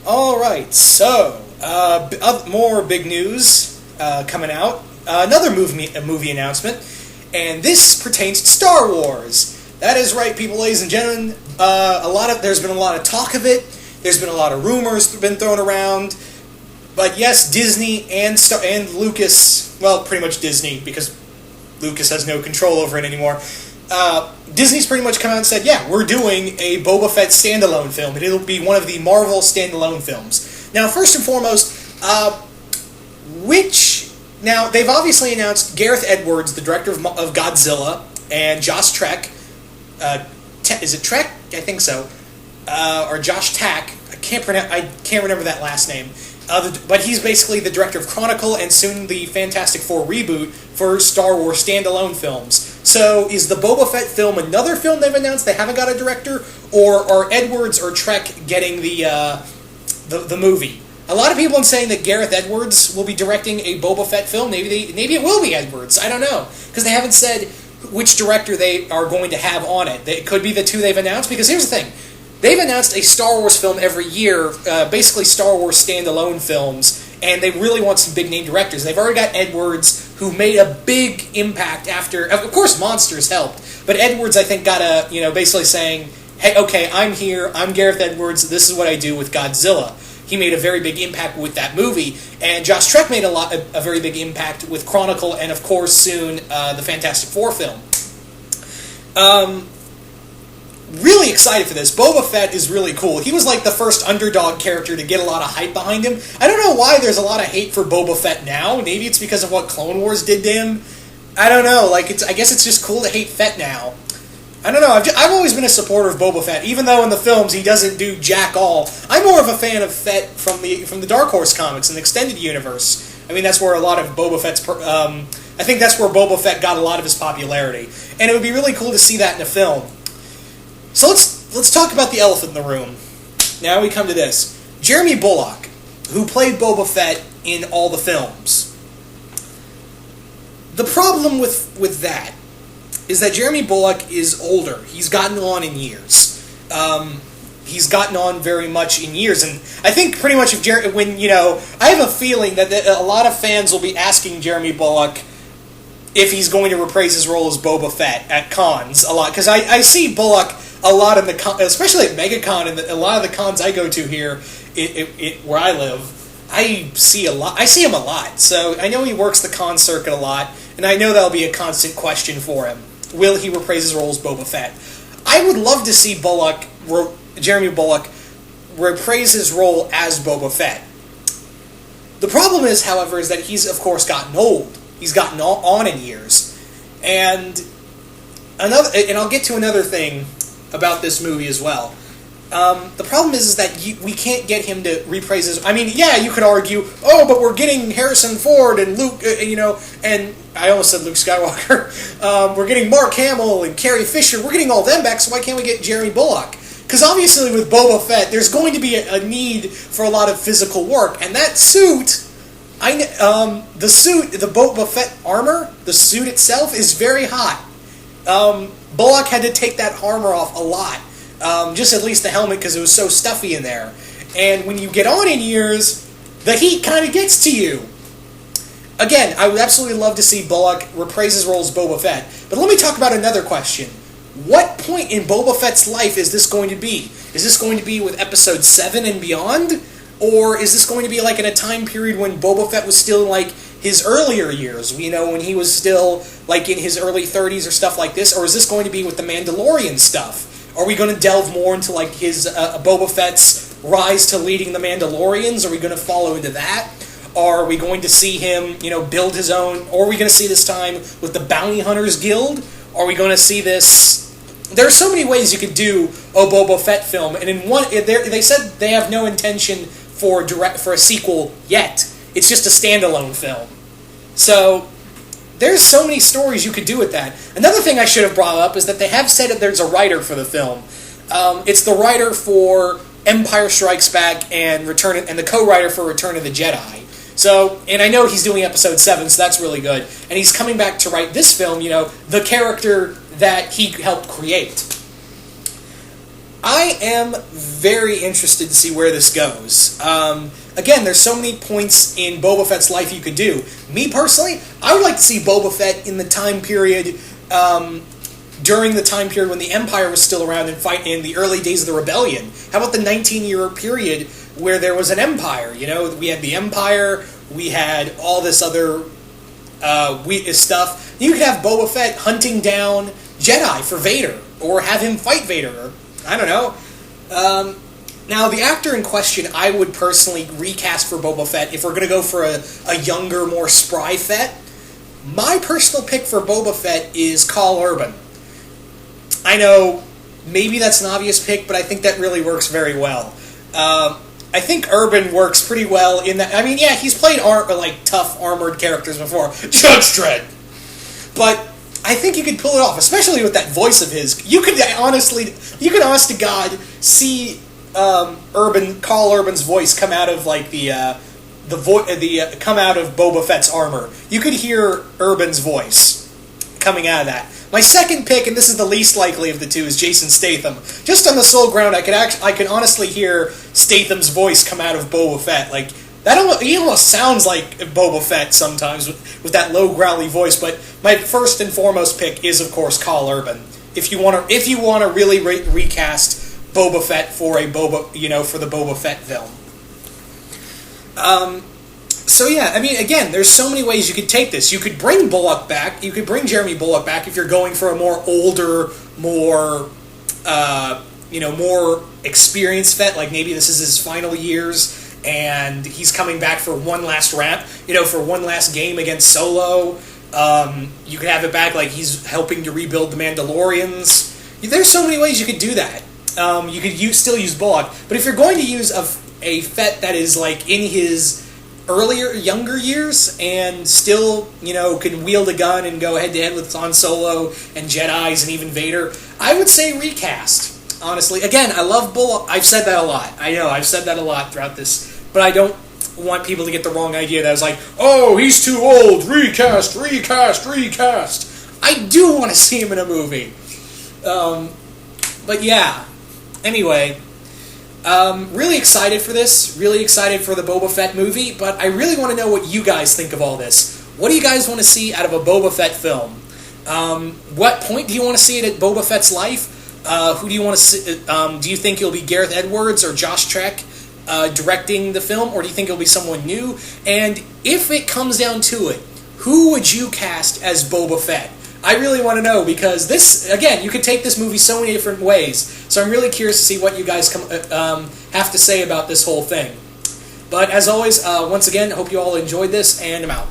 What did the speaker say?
Alright, so, more big news coming out. Another movie announcement, and this pertains to Star Wars. That is right, people, ladies and gentlemen. There's been a lot of talk of it. There's been a lot of rumors been thrown around. But yes, Disney and Lucas, well, pretty much Disney, because Lucas has no control over it anymore. Disney's pretty much come out and said, yeah, we're doing a Boba Fett standalone film, and it'll be one of the Marvel standalone films. Now, first and foremost, now, they've obviously announced Gareth Edwards, the director of Godzilla, and Josh Trank, is it Trek? I think so. Or Josh Tack, I can't remember that last name. But he's basically the director of Chronicle and soon the Fantastic Four reboot for Star Wars standalone films. So is the Boba Fett film another film they've announced? They haven't got a director? Or are Edwards or Trek getting the movie? A lot of people are saying that Gareth Edwards will be directing a Boba Fett film. Maybe it will be Edwards. I don't know. Because they haven't said which director they are going to have on it. It could be the two they've announced. Because here's the thing. They've announced a Star Wars film every year, basically Star Wars standalone films, and they really want some big-name directors. They've already got Edwards, who made a big impact after... Of course, Monsters helped, but Edwards, I think, got basically saying, hey, okay, I'm here, I'm Gareth Edwards, this is what I do with Godzilla. He made a very big impact with that movie, and Josh Trank made a very big impact with Chronicle, and of course, soon, the Fantastic Four film. Really excited for this. Boba Fett is really cool. He was like the first underdog character to get a lot of hype behind him. I don't know why there's a lot of hate for Boba Fett now. Maybe it's because of what Clone Wars did to him. I don't know. I guess it's just cool to hate Fett now. I don't know. I've always been a supporter of Boba Fett, even though in the films he doesn't do jack all. I'm more of a fan of Fett from the Dark Horse comics and the extended universe. I mean, that's where a lot of Boba Fett's... I think that's where Boba Fett got a lot of his popularity. And it would be really cool to see that in a film. So let's talk about the elephant in the room. Now we come to this. Jeremy Bulloch, who played Boba Fett in all the films. The problem with that is that Jeremy Bulloch is older. He's gotten on in years. He's gotten on very much in years, and I think pretty much I have a feeling that a lot of fans will be asking Jeremy Bulloch if he's going to reprise his role as Boba Fett at cons a lot, because I see Bulloch a lot in the especially at MegaCon and a lot of the cons I go to here, where I live, I see him a lot. So I know he works the con circuit a lot, and I know that'll be a constant question for him. Will he reprise his role as Boba Fett? I would love to see Jeremy Bulloch reprise his role as Boba Fett. The problem is, however, is that he's of course gotten old. He's gotten on in years, and I'll get to another thing about this movie as well. The problem is that we can't get him to reprise his... I mean, yeah, you could argue, but we're getting Harrison Ford and Luke, and I almost said Luke Skywalker. We're getting Mark Hamill and Carrie Fisher. We're getting all them back, so why can't we get Jeremy Bulloch? Because obviously with Boba Fett, there's going to be a need for a lot of physical work, and that suit... the Boba Fett armor, the suit itself, is very hot. Bulloch had to take that armor off a lot. Just at least the helmet, because it was so stuffy in there. And when you get on in years, the heat kind of gets to you. Again, I would absolutely love to see Bulloch reprise his role as Boba Fett. But let me talk about another question. What point in Boba Fett's life is this going to be? Is this going to be with Episode 7 and beyond? Or is this going to be like in a time period when Boba Fett was still like his earlier years, when he was still like in his early 30s or stuff like this? Or is this going to be with the Mandalorian stuff? Are we going to delve more into like his Boba Fett's rise to leading the Mandalorians? Are we going to follow into that? Are we going to see him, build his own? Or are we going to see this time with the Bounty Hunters Guild? Are we going to see this... There are so many ways you could do a Boba Fett film, and in one, they said they have no intention for a sequel yet. It's just a standalone film. So there's so many stories you could do with that. Another thing I should have brought up is that they have said that there's a writer for the film. It's the writer for Empire Strikes Back and the co-writer for Return of the Jedi. So, and I know he's doing Episode 7, so that's really good. And he's coming back to write this film, the character that he helped create. I am very interested to see where this goes. Again, there's so many points in Boba Fett's life you could do. Me personally, I would like to see Boba Fett in the time period, during the time period when the Empire was still around and fight in the early days of the Rebellion. How about the 19-year period where there was an Empire? You know, we had the Empire, we had all this other stuff. You could have Boba Fett hunting down Jedi for Vader, or have him fight Vader, or I don't know. Now, the actor in question, I would personally recast for Boba Fett if we're going to go for a younger, more spry Fett. My personal pick for Boba Fett is Karl Urban. I know, maybe that's an obvious pick, but I think that really works very well. I think Urban works pretty well in that. I mean, yeah, he's played tough, armored characters before. Judge Dredd! But I think you could pull it off, especially with that voice of his. You could honest to God, see Karl Urban's voice come out of come out of Boba Fett's armor. You could hear Urban's voice coming out of that. My second pick, and this is the least likely of the two, is Jason Statham. Just on the sole ground, I could honestly hear Statham's voice come out of Boba Fett. Like that, he almost sounds like Boba Fett sometimes with that low growly voice. But my first and foremost pick is, of course, Karl Urban. If you want to really recast Boba Fett for the Boba Fett film. So yeah, I mean, again, there's so many ways you could take this. You could bring Bullock back. You could bring Jeremy Bullock back if you're going for a more older, more more experienced Fett. Like maybe this is his final years, and he's coming back for one last for one last game against Solo. You could have it back like he's helping to rebuild the Mandalorians. There's so many ways you could do that. You could still use Bullock, but if you're going to use a Fett that is like in his younger years and still, can wield a gun and go head to head with Han Solo and Jedis and even Vader, I would say recast. Honestly, again, I love Bullock. I've said that a lot. I know I've said that a lot throughout this, but I don't want people to get the wrong idea that I was like, oh, he's too old. Recast. I do want to see him in a movie. But yeah. Anyway. Really excited for this. Really excited for the Boba Fett movie, but I really want to know what you guys think of all this. What do you guys want to see out of a Boba Fett film? What point do you want to see it at Boba Fett's life? Who do you want to see? Do you think it'll be Gareth Edwards or Josh Trank directing the film, or do you think it'll be someone new? And if it comes down to it, who would you cast as Boba Fett? I really want to know, because this, again, you could take this movie so many different ways. So I'm really curious to see what you guys have to say about this whole thing. But as always, once again, hope you all enjoyed this, and I'm out.